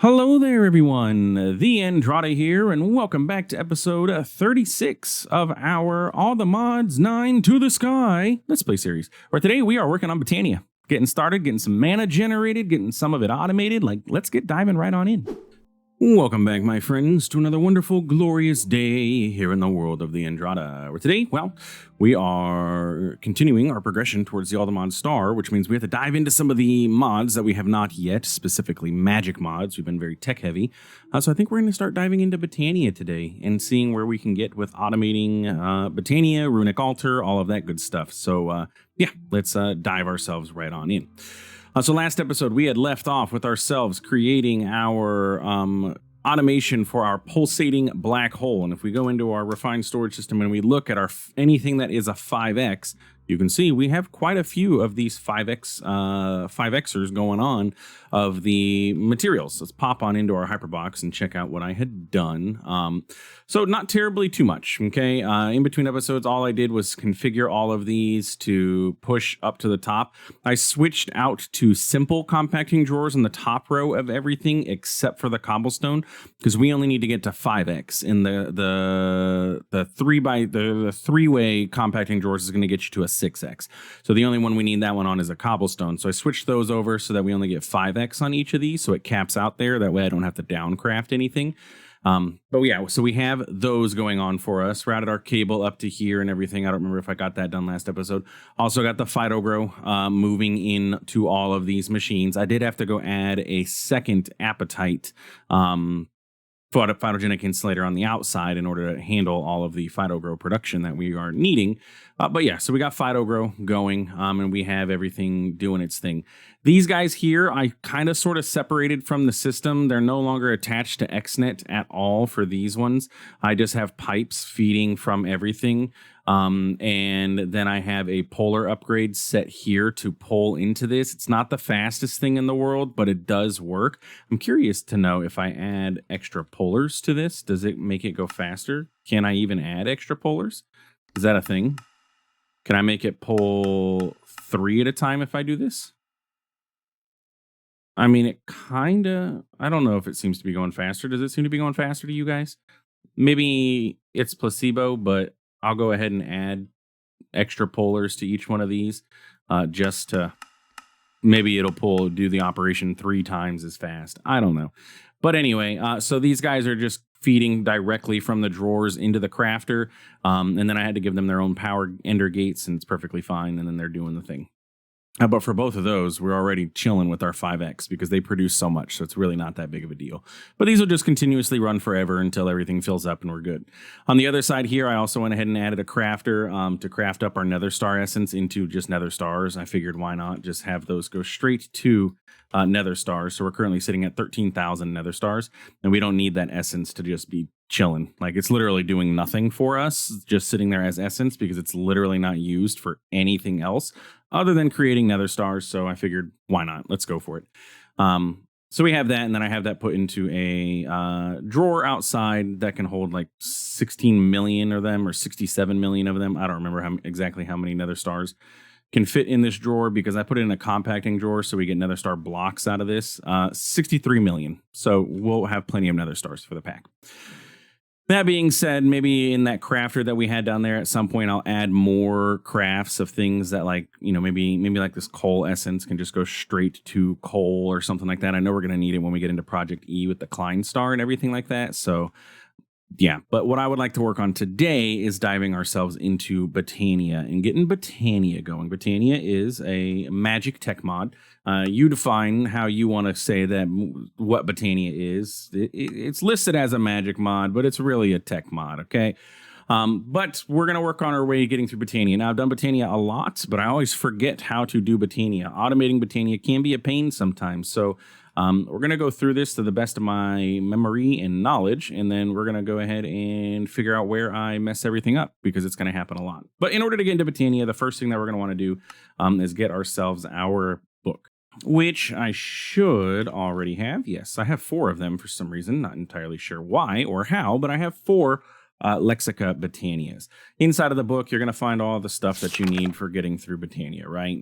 Hello there, everyone. TheAndrata here, and welcome back to episode 36 of our All the Mods 9 to the Sky Let's Play series. Where today we are working on Botania. Getting started, getting some mana generated, getting some of it automated. Let's get diving right on in. Welcome back, my friends, to another wonderful, glorious day here in the world of TheAndrata. Where today, well, we are continuing our progression towards the All the Mods star, which means we have to dive into some of the mods that we have not yet, specifically magic mods. We've been very tech-heavy. So I think we're going to start diving into Botania today and seeing where we can get with automating Botania, Runic Altar, all of that good stuff. So, yeah, let's dive ourselves right on in. So last episode, we had left off with ourselves creating our automation for our pulsating black hole. And if we go into our refined storage system and we look at our anything that is a 5x, you can see we have quite a few of these 5xers going on of the materials. Let's pop on into our hyperbox and check out what I had done. So not terribly too much, okay? In between episodes, all I did was configure all of these to push up to the top. I switched out to simple compacting drawers in the top row of everything except for the cobblestone, because we only need to get to 5x. And the three-way compacting drawers is going to get you to a 6x. So the only one we need that one on is a cobblestone. So I switched those over so that we only get 5x on each of these, so it caps out there. That way I don't have to downcraft anything. But yeah, so we have those going on for us. Routed our cable up to here and everything. I don't remember if I got that done last episode. Also got the Phytogrow moving in to all of these machines. I did have to go add a second appetite phytogenic insulator on the outside in order to handle all of the Phytogrow production that we are needing. But yeah, so we got Phytogrow going, and we have everything doing its thing. These guys here, I kind of sort of separated from the system. They're no longer attached to XNet at all for these ones. I just have pipes feeding from everything. And then I have a polar upgrade set here to pull into this. It's not the fastest thing in the world, but it does work. I'm curious to know if I add extra polars to this, does it make it go faster? Can I even add extra polars? Is that a thing? Can I make it pull 3 at a time if I do this? I mean, it kind of, I don't know if it seems to be going faster. Does it seem to be going faster to you guys? Maybe it's placebo, but I'll go ahead and add extra polars to each one of these just to, maybe it'll do the operation 3 times as fast. I don't know. But anyway, so these guys are just feeding directly from the drawers into the crafter. And then I had to give them their own power ender gates, and it's perfectly fine. And then they're doing the thing. But for both of those, we're already chilling with our 5x because they produce so much. So it's really not that big of a deal. But these will just continuously run forever until everything fills up and we're good. On the other side here, I also went ahead and added a crafter to craft up our nether star essence into just nether stars. I figured why not just have those go straight to nether stars. So we're currently sitting at 13,000 nether stars, and we don't need that essence to just be chilling. Like, it's literally doing nothing for us, just sitting there as essence, because it's literally not used for anything else other than creating nether stars. So I figured, why not? Let's go for it. So we have that, and then I have that put into a drawer outside that can hold like 16 million of them or 67 million of them. I don't remember exactly how many nether stars can fit in this drawer, because I put it in a compacting drawer so we get nether star blocks out of this. 63 million. So we'll have plenty of nether stars for the pack. That being said, maybe in that crafter that we had down there at some point, I'll add more crafts of things that, like, you know, maybe like this coal essence can just go straight to coal or something like that. I know we're going to need it when we get into Project E with the Klein Star and everything like that. So yeah, but what I would like to work on today is diving ourselves into Botania and getting Botania going. Botania is a magic tech mod. You define how you want to say that what Botania is. It's listed as a magic mod, but it's really a tech mod, okay? But we're going to work on our way getting through Botania. Now, I've done Botania a lot, but I always forget how to do Botania. Automating Botania can be a pain sometimes, so we're going to go through this to the best of my memory and knowledge, and then we're going to go ahead and figure out where I mess everything up, because it's going to happen a lot. But in order to get into Botania, the first thing that we're going to want to do is get ourselves our book, which I should already have. Yes, I have 4 of them for some reason. Not entirely sure why or how, but I have 4 Lexica Botanias. Inside of the book, you're going to find all the stuff that you need for getting through Botania, right?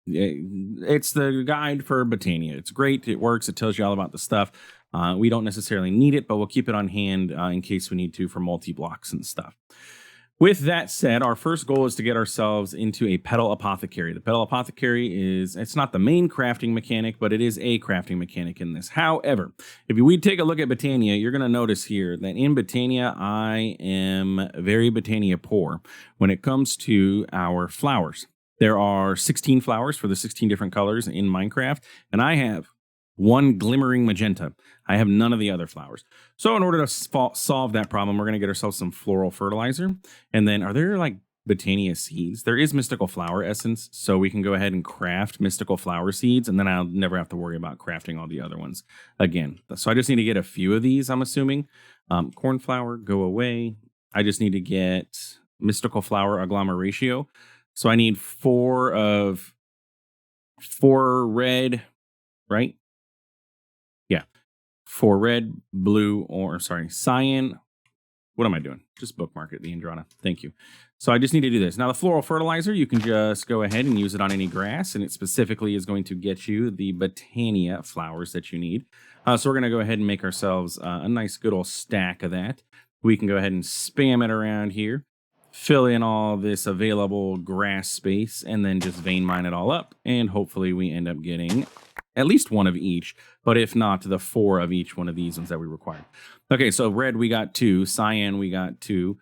It's the guide for Botania. It's great. It works. It tells you all about the stuff. We don't necessarily need it, but we'll keep it on hand in case we need to for multi-blocks and stuff. With that said, our first goal is to get ourselves into a petal apothecary. The petal apothecary it's not the main crafting mechanic, but it is a crafting mechanic in this. However, if we take a look at Botania, you're going to notice here that in Botania, I am very Botania poor when it comes to our flowers. There are 16 flowers for the 16 different colors in Minecraft, and I have one glimmering magenta. I have none of the other flowers. So in order to solve that problem, we're going to get ourselves some floral fertilizer. And then are there like Botania seeds? There is mystical flower essence. So we can go ahead and craft mystical flower seeds. And then I'll never have to worry about crafting all the other ones again. So I just need to get a few of these, I'm assuming. Cornflower, go away. I just need to get mystical flower agglomeratio. So I need 4 red, right? Yeah. 4 red, blue, cyan. What am I doing? Just bookmark it, TheAndrata. Thank you. So I just need to do this. Now, the floral fertilizer, you can just go ahead and use it on any grass, and it specifically is going to get you the Botania flowers that you need. So we're going to go ahead and make ourselves a nice good old stack of that. We can go ahead and spam it around here, fill in all this available grass space, and then just vein mine it all up, and hopefully we end up getting at least 1 of each, but if not, the 4 of each one of these ones that we require. Okay, so red we got 2, cyan we got 2,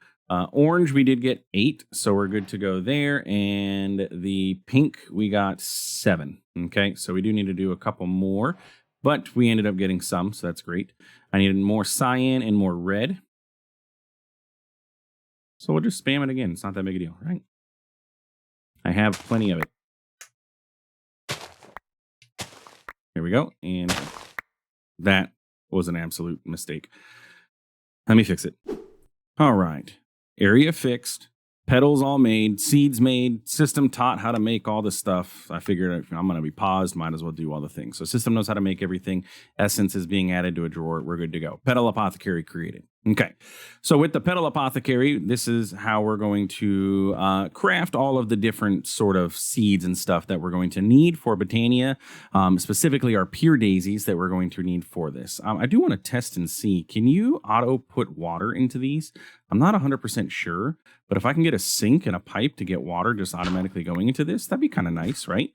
orange we did get 8, so we're good to go there, and the pink we got 7. Okay, so we do need to do a couple more, but we ended up getting some, so that's great. I needed more cyan and more red, so we'll just spam it again. It's not that big a deal, right? I have plenty of it. Here we go. And that was an absolute mistake. Let me fix it. All right. Area fixed. Petals all made. Seeds made. System taught how to make all the stuff. I figured if I'm going to be paused, might as well do all the things. So system knows how to make everything. Essence is being added to a drawer. We're good to go. Petal apothecary created. Okay. So with the petal apothecary, this is how we're going to craft all of the different sort of seeds and stuff that we're going to need for Botania, specifically our pure daisies that we're going to need for this. I do want to test and see, can you auto put water into these? I'm not 100% sure, but if I can get a sink and a pipe to get water just automatically going into this, that'd be kind of nice, right?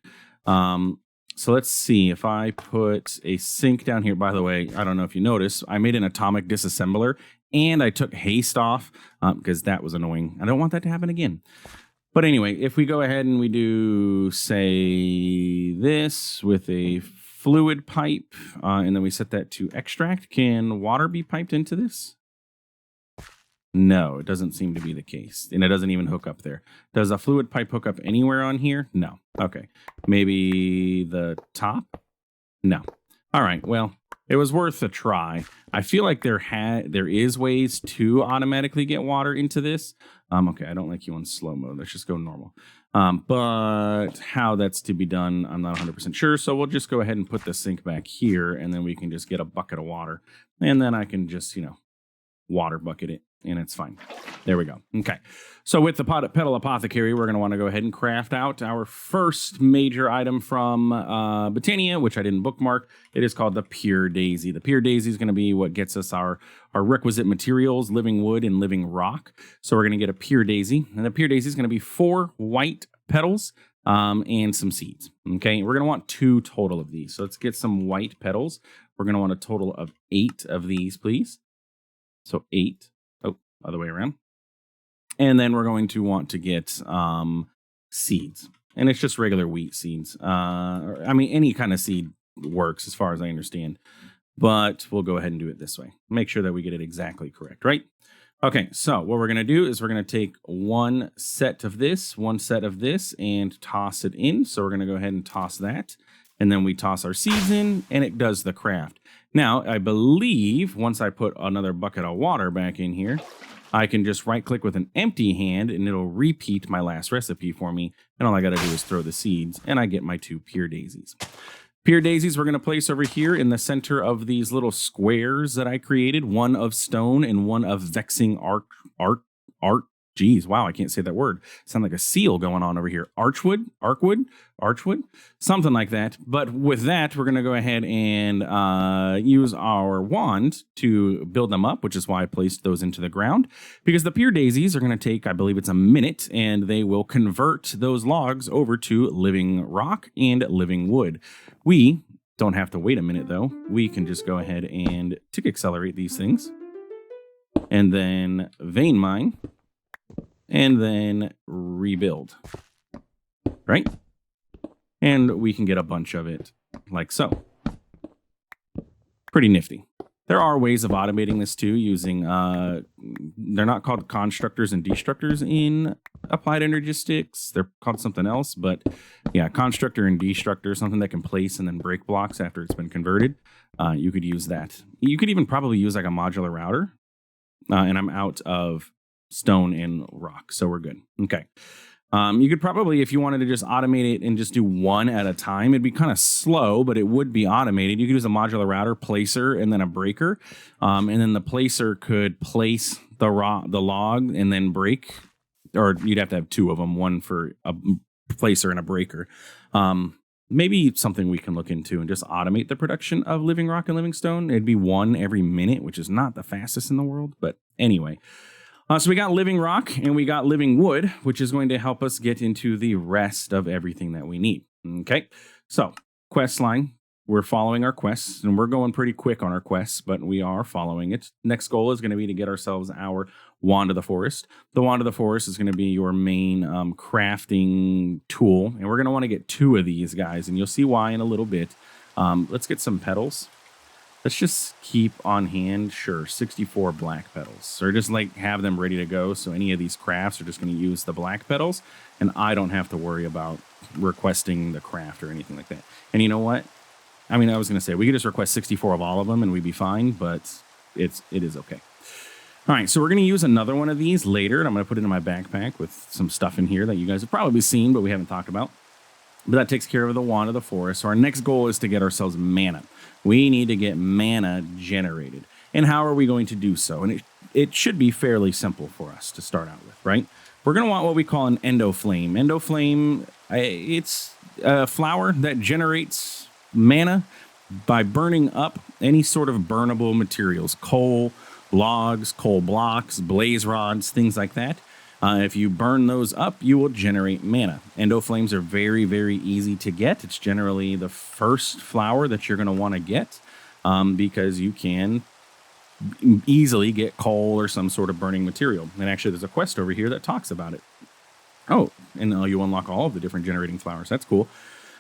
So let's see if I put a sink down here. By the way, I don't know if you noticed, I made an atomic disassembler and I took haste off because that was annoying. I don't want that to happen again. But anyway, if we go ahead and we do, say, this with a fluid pipe, and then we set that to extract, can water be piped into this? No, it doesn't seem to be the case. And it doesn't even hook up there. Does a fluid pipe hook up anywhere on here? No. Okay. Maybe the top? No. All right. Well, it was worth a try. I feel like there is ways to automatically get water into this. Okay, I don't like you on slow mode. Let's just go normal. But how that's to be done, I'm not 100% sure. So we'll just go ahead and put the sink back here, and then we can just get a bucket of water. And then I can just, water bucket it, and it's fine. There we go. Okay. So with the petal apothecary, we're going to want to go ahead and craft out our first major item from Botania, which I didn't bookmark. It is called the Pure Daisy. The Pure Daisy is going to be what gets us our requisite materials, living wood and living rock. So we're going to get a Pure Daisy, and the Pure Daisy is going to be 4 white petals and some seeds. Okay. We're going to want 2 total of these. So let's get some white petals. We're going to want a total of 8 of these, please. So 8. Oh, other way around. And then we're going to want to get seeds. And it's just regular wheat seeds. Any kind of seed works as far as I understand. But we'll go ahead and do it this way. Make sure that we get it exactly correct, right? Okay, so what we're going to do is we're going to take 1 set of this, 1 set of this, and toss it in. So we're going to go ahead and toss that. And then we toss our seeds in, and it does the craft. Now, I believe once I put another bucket of water back in here, I can just right-click with an empty hand, and it'll repeat my last recipe for me. And all I got to do is throw the seeds, and I get my 2 pure daisies. Pure daisies we're going to place over here in the center of these little squares that I created, 1 of stone and 1 of vexing art Geez, wow, I can't say that word. Sound like a seal going on over here. Archwood, something like that. But with that, we're going to go ahead and use our wand to build them up, which is why I placed those into the ground. Because the pure daisies are going to take, I believe it's a minute, and they will convert those logs over to living rock and living wood. We don't have to wait a minute, though. We can just go ahead and tick accelerate these things. And then vein mine. And then rebuild, right? And we can get a bunch of it like so. Pretty nifty. There are ways of automating this too using, they're not called constructors and destructors in applied energistics. They're called something else, but yeah, constructor and destructor, something that can place and then break blocks after it's been converted. You could use that. You could even probably use like a modular router. And I'm out of stone and rock, so we're good. Okay. You could probably, if you wanted to just automate it and just do one at a time, it'd be kind of slow, but it would be automated. You could use a modular router, placer, and then a breaker. And then the placer could place the log and then break, or you'd have to have two of them, one for a placer and a breaker. Maybe something we can look into and just automate the production of living rock and living stone. It'd be one every minute, which is not the fastest in the world, but anyway. So we got living rock and we got living wood, which is going to help us get into the rest of everything that we need. Okay, so quest line. We're following our quests, and we're going pretty quick on our quests, but we are following it. Next goal is going to be to get ourselves our Wand of the Forest. The Wand of the Forest is going to be your main crafting tool, and we're going to want to get 2 of these guys, and you'll see why in a little bit. Let's get some petals. Let's just keep on hand, sure, 64 black petals. Or just like have them ready to go, so any of these crafts are just going to use the black petals, and I don't have to worry about requesting the craft or anything like that. And you know what? I mean, I was going to say, we could just request 64 of all of them and we'd be fine, but it is okay. All right, so we're going to use another one of these later, and I'm going to put it in my backpack with some stuff in here that you guys have probably seen, but we haven't talked about. But that takes care of the Wand of the Forest. So our next goal is to get ourselves mana. We need to get mana generated. And how are we going to do so? And it should be fairly simple for us to start out with, right? We're going to want what we call an endoflame. Endoflame, it's a flower that generates mana by burning up any sort of burnable materials. Coal, logs, coal blocks, blaze rods, things like that. If you burn those up, you will generate mana. Endoflames are very, very easy to get. It's generally the first flower that you're going to want to get because you can easily get coal or some sort of burning material. And actually, there's a quest over here that talks about it. Oh, and you unlock all of the different generating flowers. That's cool.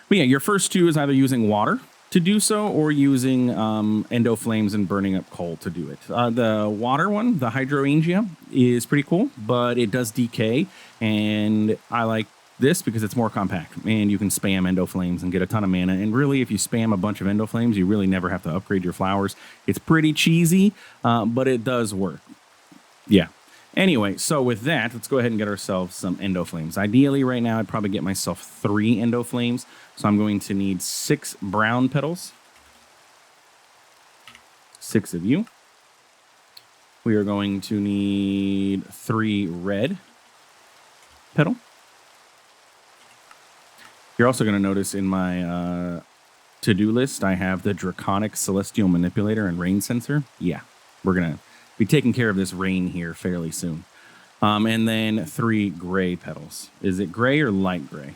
But yeah, your first 2 is either using water to do so or using endoflames and burning up coal to do it. The water one, the hydrangea, is pretty cool, but it does decay, and I like this because it's more compact, and you can spam endoflames and get a ton of mana. And really, if you spam a bunch of endoflames, you really never have to upgrade your flowers. It's pretty cheesy, but it does work. Yeah. Anyway, so with that, let's go ahead and get ourselves some endoflames. Ideally, right now, I'd probably get myself 3 endoflames. So I'm going to need 6 brown petals. 6 of you. We are going to need 3 red petal. You're also going to notice in my to-do list, I have the Draconic Celestial Manipulator and Rain Sensor. Yeah, we're going to be taking care of this rain here fairly soon. And then 3 gray petals. Is it gray or light gray?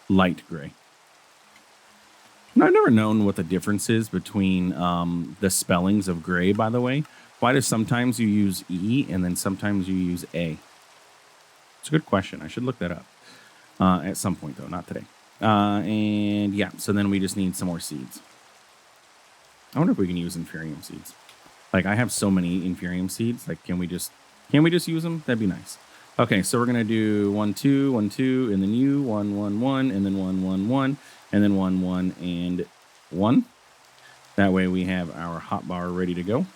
Light gray. Now, I've never known what the difference is between the spellings of gray, by the way. Why do sometimes you use E and then sometimes you use A? It's a good question. I should look that up at some point, though, not today. And yeah, so then we just need some more seeds. I wonder if we can use inferium seeds. Like, I have so many inferium seeds. Like, can we just use them? That'd be nice. Okay, so we're gonna do 1, 2, 1, 2, and then you 1, 1, 1, and then 1, 1, 1, and then 1, 1, and 1. That way we have our hotbar ready to go.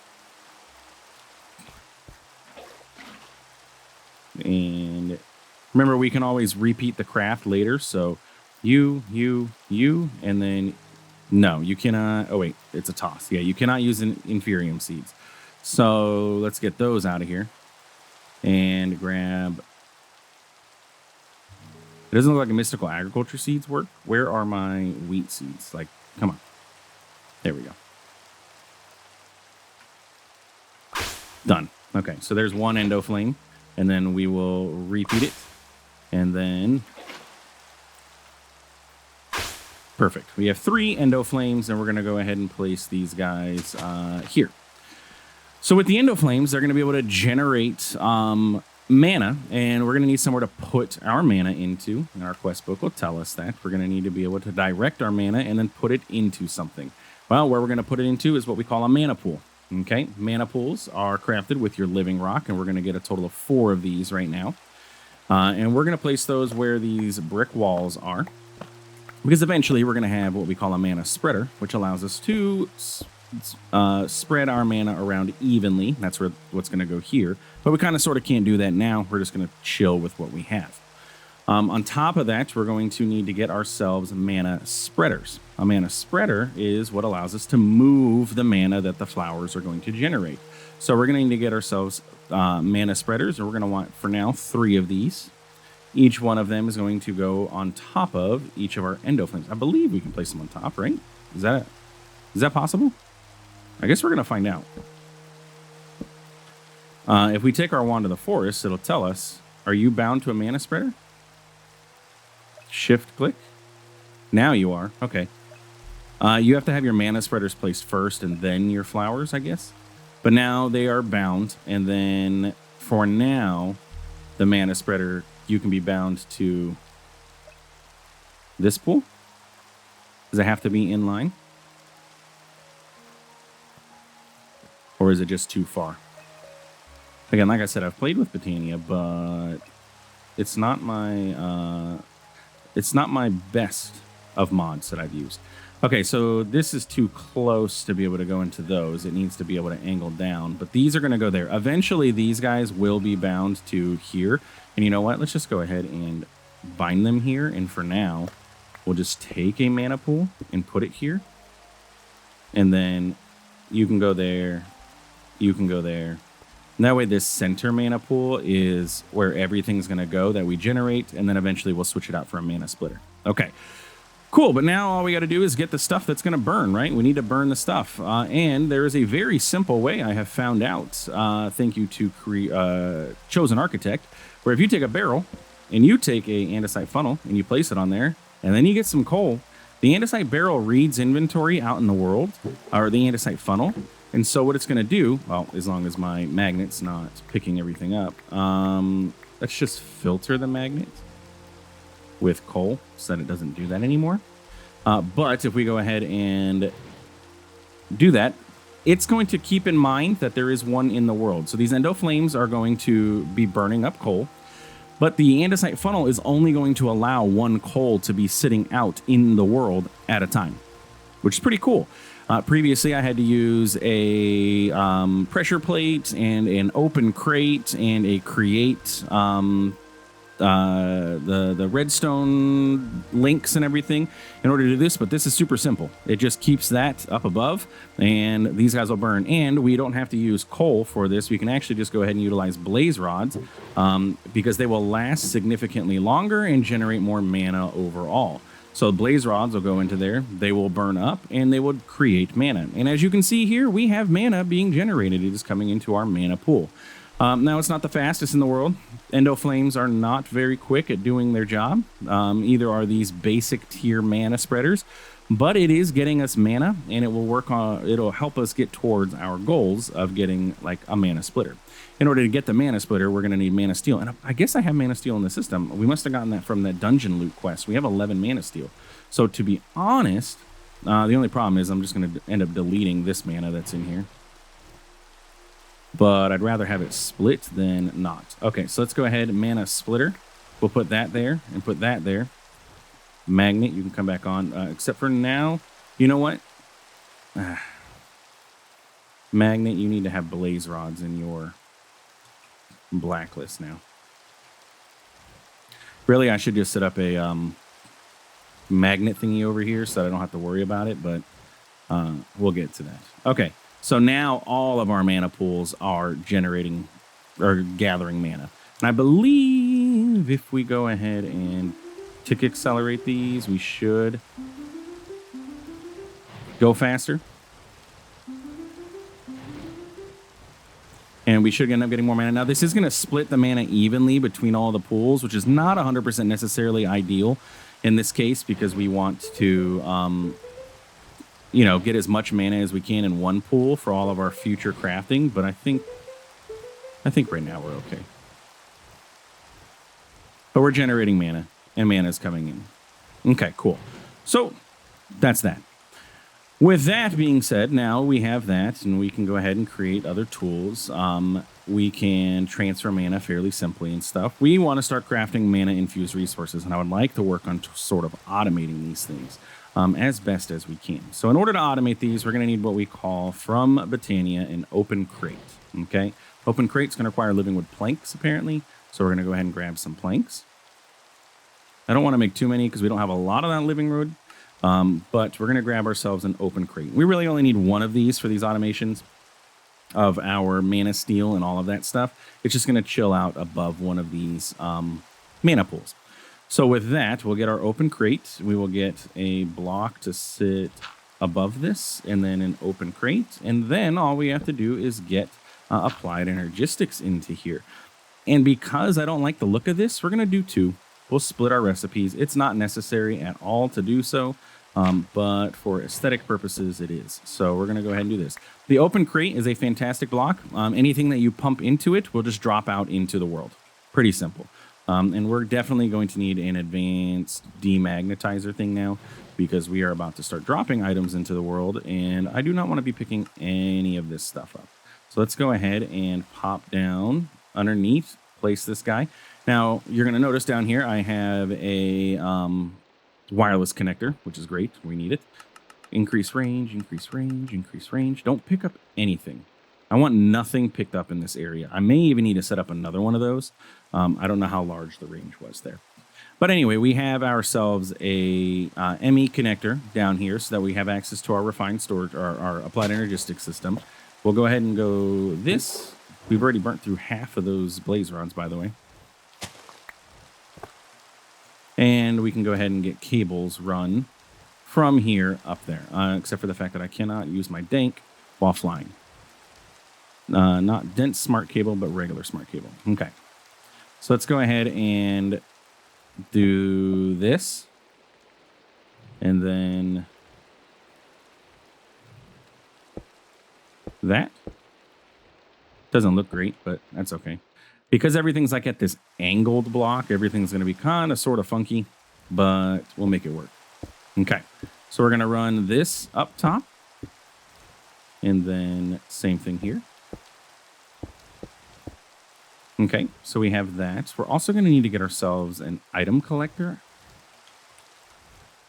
And remember, we can always repeat the craft later. So you, and then no, you cannot. Oh wait, it's a toss. Yeah, you cannot use inferium seeds. So let's get those out of here and grab. It doesn't look like a mystical agriculture seeds work. Where are my wheat seeds? Like, come on. There we go. Done. Okay, so there's one endo flame, and then we will repeat it, and then perfect. We have 3 endo flames, and we're going to go ahead and place these guys here. So with the endo flames, they're going to be able to generate mana, and we're going to need somewhere to put our mana into. And our quest book will tell us that. We're going to need to be able to direct our mana and then put it into something. Well, where we're going to put it into is what we call a mana pool. Okay, mana pools are crafted with your living rock, and we're going to get a total of 4 of these right now. And we're going to place those where these brick walls are, because eventually we're going to have what we call a mana spreader, which allows us to spread our mana around evenly. That's what's going to go here. But we kind of sort of can't do that now. We're just going to chill with what we have. On top of that, we're going to need to get ourselves mana spreaders. A mana spreader is what allows us to move the mana that the flowers are going to generate. So we're going to need to get ourselves mana spreaders, and we're going to want, for now, 3 of these. Each one of them is going to go on top of each of our endo flames. I believe we can place them on top, right? Is that possible? I guess we're going to find out. If we take our wand to the forest, it'll tell us, are you bound to a mana spreader? Shift click. Now you are. Okay. You have to have your mana spreaders placed first and then your flowers, I guess. But now they are bound. And then for now, the mana spreader, you can be bound to this pool. Does it have to be in line? Or is it just too far? Again, like I said, I've played with Botania, but it's not my best of mods that I've used. Okay, so this is too close to be able to go into those. It needs to be able to angle down, but these are going to go there. Eventually, these guys will be bound to here. And you know what? Let's just go ahead and bind them here. And for now, we'll just take a mana pool and put it here. And then you can go there. You can go there. And that way, this center mana pool is where everything's going to go that we generate. And then eventually, we'll switch it out for a mana splitter. Okay. Cool, but now all we got to do is get the stuff that's going to burn, right? We need to burn the stuff. And there is a very simple way I have found out, thank you to Chosen Architect, where if you take a barrel and you take a andesite funnel and you place it on there, and then you get some coal, the andesite barrel reads inventory out in the world, or the andesite funnel. And so what it's going to do, well, as long as my magnet's not picking everything up, let's just filter the magnet with coal so that it doesn't do that anymore. But if we go ahead and do that, it's going to keep in mind that there is one in the world. So these endo flames are going to be burning up coal, but the andesite funnel is only going to allow one coal to be sitting out in the world at a time, which is pretty cool. Previously, I had to use a pressure plate and an open crate and a create the redstone links and everything in order to do this, but this is super simple. It just keeps that up above, and these guys will burn. And we don't have to use coal for this. We can actually just go ahead and utilize blaze rods because they will last significantly longer and generate more mana overall. So blaze rods will go into there, they will burn up, and they will create mana. And as you can see here, we have mana being generated. It is coming into our mana pool. Now, it's not the fastest in the world. Endo flames are not very quick at doing their job. Either are these basic tier mana spreaders, but it is getting us mana, and it will work on. It'll help us get towards our goals of getting like a mana splitter. In order to get the mana splitter, we're going to need mana steel, and I guess I have mana steel in the system. We must have gotten that from that dungeon loot quest. We have 11 mana steel. So to be honest, the only problem is I'm just going to end up deleting this mana that's in here. But I'd rather have it split than not. Okay, so let's go ahead and mana splitter. We'll put that there and put that there. Magnet, you can come back on. Except for now, you know what? Magnet, you need to have blaze rods in your blacklist now. Really, I should just set up a magnet thingy over here so that I don't have to worry about it, but we'll get to that. Okay. So now all of our mana pools are generating or gathering mana. And I believe if we go ahead and tick accelerate these, we should go faster. And we should end up getting more mana. Now, this is going to split the mana evenly between all the pools, which is not 100% necessarily ideal in this case, because we want to, you know, get as much mana as we can in one pool for all of our future crafting. But I think right now we're okay. But we're generating mana, and mana is coming in. Okay, cool. So that's that. With that being said, now we have that, and we can go ahead and create other tools. We can transfer mana fairly simply and stuff. We want to start crafting mana-infused resources, and I would like to work on sort of automating these things as best as we can. So in order to automate these, we're going to need what we call from Botania an open crate. Okay, open crate's going to require living wood planks, apparently. So we're going to go ahead and grab some planks. I don't want to make too many because we don't have a lot of that living wood. But we're going to grab ourselves an open crate. We really only need one of these for these automations of our mana steel and all of that stuff. It's just going to chill out above one of these mana pools. So with that, we'll get our open crate. We will get a block to sit above this and then an open crate. And then all we have to do is get applied energistics into here. And because I don't like the look of this, we're going to do two. We'll split our recipes. It's not necessary at all to do so, but for aesthetic purposes, it is. So we're going to go ahead and do this. The open crate is a fantastic block. Anything that you pump into it will just drop out into the world. Pretty simple. And we're definitely going to need an advanced demagnetizer thing now, because we are about to start dropping items into the world, and I do not want to be picking any of this stuff up. So let's go ahead and pop down underneath, place this guy. Now, you're going to notice down here I have a wireless connector, which is great. We need it. Increase range, increase range, increase range. Don't pick up anything. I want nothing picked up in this area. I may even need to set up another one of those. I don't know how large the range was there. But anyway, we have ourselves a ME connector down here so that we have access to our refined storage, our applied energistic system. We'll go ahead and go this. We've already burnt through half of those blaze rods, by the way. And we can go ahead and get cables run from here up there, except for the fact that I cannot use my dank while flying. Not dense smart cable, but regular smart cable. Okay. So let's go ahead and do this. And then that. Doesn't look great, but that's okay. Because everything's like at this angled block, everything's going to be kind of sort of funky, but we'll make it work. Okay, so we're going to run this up top, and then same thing here. Okay, so we have that. We're also going to need to get ourselves an item collector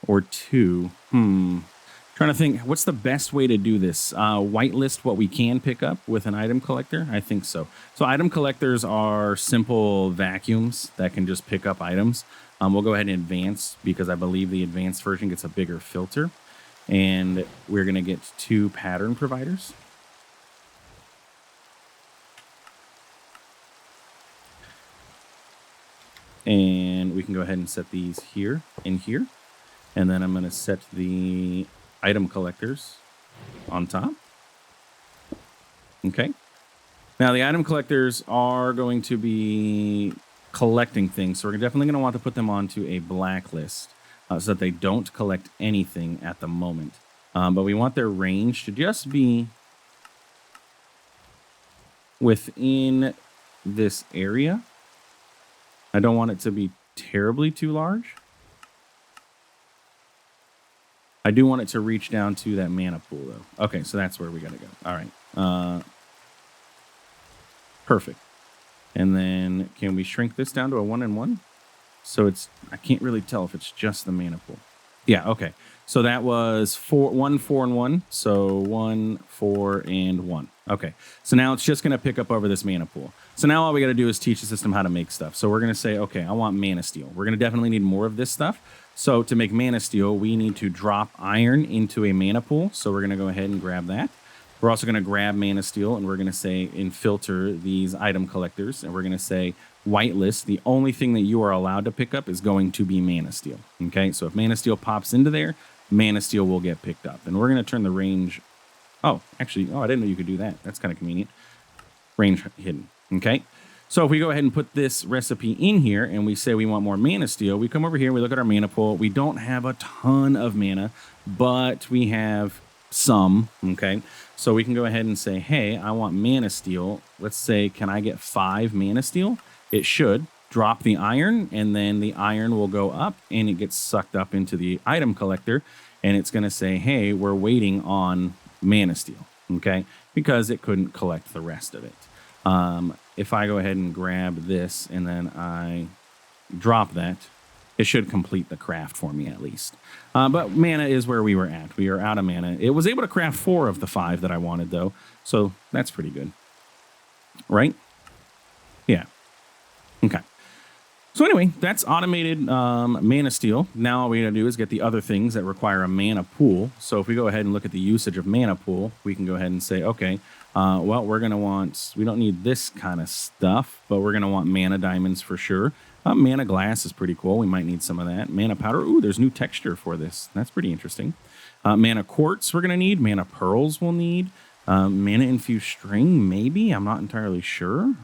or two. Trying to think, what's the best way to do this? Whitelist what we can pick up with an item collector? I think so. So item collectors are simple vacuums that can just pick up items. We'll go ahead and advance, because I believe the advanced version gets a bigger filter. And we're going to get two pattern providers. And we can go ahead and set these here and here. And then I'm going to set the item collectors on top. Okay. Now the item collectors are going to be collecting things, so we're definitely going to want to put them onto a blacklist so that they don't collect anything at the moment. But we want their range to just be within this area. I don't want it to be terribly too large. I do want it to reach down to that mana pool, though. Okay, so that's where we got to go. All right. Perfect. And then can we shrink this down to a 1-in-1? So it's, I can't really tell if it's just the mana pool. Yeah, okay. So that was 1, 4, and 1. So 1, 4, and 1. Okay. So now it's just going to pick up over this mana pool. So now all we got to do is teach the system how to make stuff. So we're going to say, okay, I want mana steel. We're going to definitely need more of this stuff. So to make mana steel, we need to drop iron into a mana pool. So we're going to go ahead and grab that. We're also going to grab Mana Steel, and we're going to say in filter these item collectors, and we're going to say whitelist. The only thing that you are allowed to pick up is going to be Mana Steel. Okay, so if Mana Steel pops into there, Mana Steel will get picked up. And we're going to turn the range. Oh, actually, I didn't know you could do that. That's kind of convenient. Range hidden. Okay. So if we go ahead and put this recipe in here and we say we want more Mana Steel, we come over here, we look at our mana pool. We don't have a ton of mana, but we have some. Okay. So we can go ahead and say, hey, I want Mana Steel. Let's say, can I get 5 Mana Steel? It should. Drop the iron, and then the iron will go up and it gets sucked up into the item collector, and it's going to say, hey, we're waiting on Mana Steel, okay, because it couldn't collect the rest of it. If I go ahead and grab this and then I drop that, it should complete the craft for me at least. But mana is where we were at. We are out of mana. It was able to craft 4 of the 5 that I wanted, though, so that's pretty good, right? Yeah. Okay. So anyway, that's automated Mana Steel. Now all we got to do is get the other things that require a mana pool. So if we go ahead and look at the usage of mana pool, we can go ahead and say, okay, well, we're going to want, we don't need this kind of stuff, but we're going to want mana diamonds for sure. Mana glass is pretty cool. We might need some of that. Mana powder. Ooh, there's new texture for this. That's pretty interesting. Mana quartz we're going to need. Mana pearls we'll need. Mana infused string, maybe. I'm not entirely sure.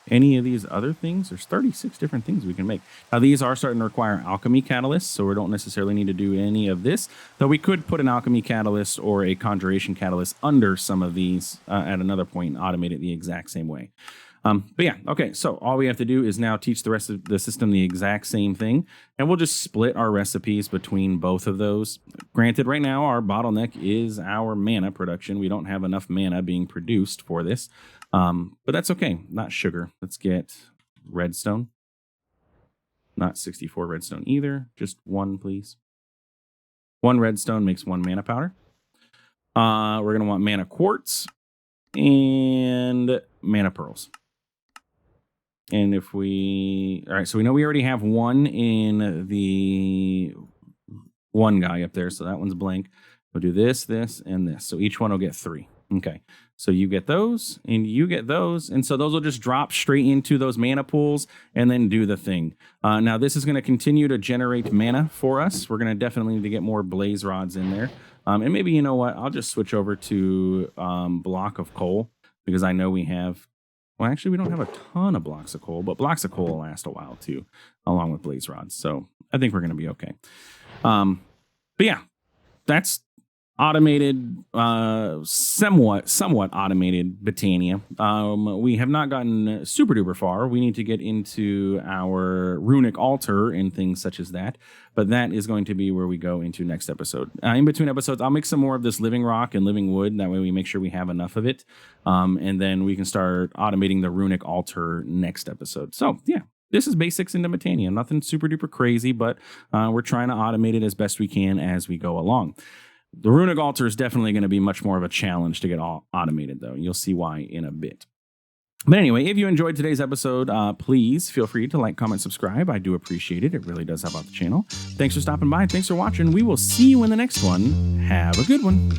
Any of these other things, there's 36 different things we can make. Now, these are starting to require alchemy catalysts, so we don't necessarily need to do any of this, though we could put an alchemy catalyst or a conjuration catalyst under some of these at another point and automate it the exact same way. But yeah, okay, so all we have to do is now teach the rest of the system the exact same thing, and we'll just split our recipes between both of those. Granted, right now our bottleneck is our mana production. We don't have enough mana being produced for this, but that's okay. Not sugar. Let's get redstone. Not 64 redstone either. Just 1, please. 1 redstone makes 1 mana powder. We're going to want mana quartz and mana pearls. And if we, all right, so we know we already have 1 in the 1 guy up there. So that one's blank. We'll do this, this, and this. So each one will get 3. Okay. So you get those and you get those. And so those will just drop straight into those mana pools and then do the thing. Now this is going to continue to generate mana for us. We're going to definitely need to get more blaze rods in there. And maybe, you know what, I'll just switch over to block of coal, because I know we have, well, actually we don't have a ton of blocks of coal, but blocks of coal will last a while too, along with blaze rods. So I think we're going to be okay. But yeah, that's automated, somewhat automated Botania. We have not gotten super duper far. We need to get into our runic altar and things such as that, but that is going to be where we go into next episode. In between episodes, I'll make some more of this living rock and living wood. That way we make sure we have enough of it. And then we can start automating the runic altar next episode. So yeah, this is basics into Botania. Nothing super duper crazy, but we're trying to automate it as best we can as we go along. The runic altar is definitely going to be much more of a challenge to get all automated, though. You'll see why in a bit. But anyway, if you enjoyed today's episode, please feel free to like, comment, subscribe. I do appreciate it. It really does help out the channel. Thanks for stopping by. Thanks for watching. We will see you in the next one. Have a good one.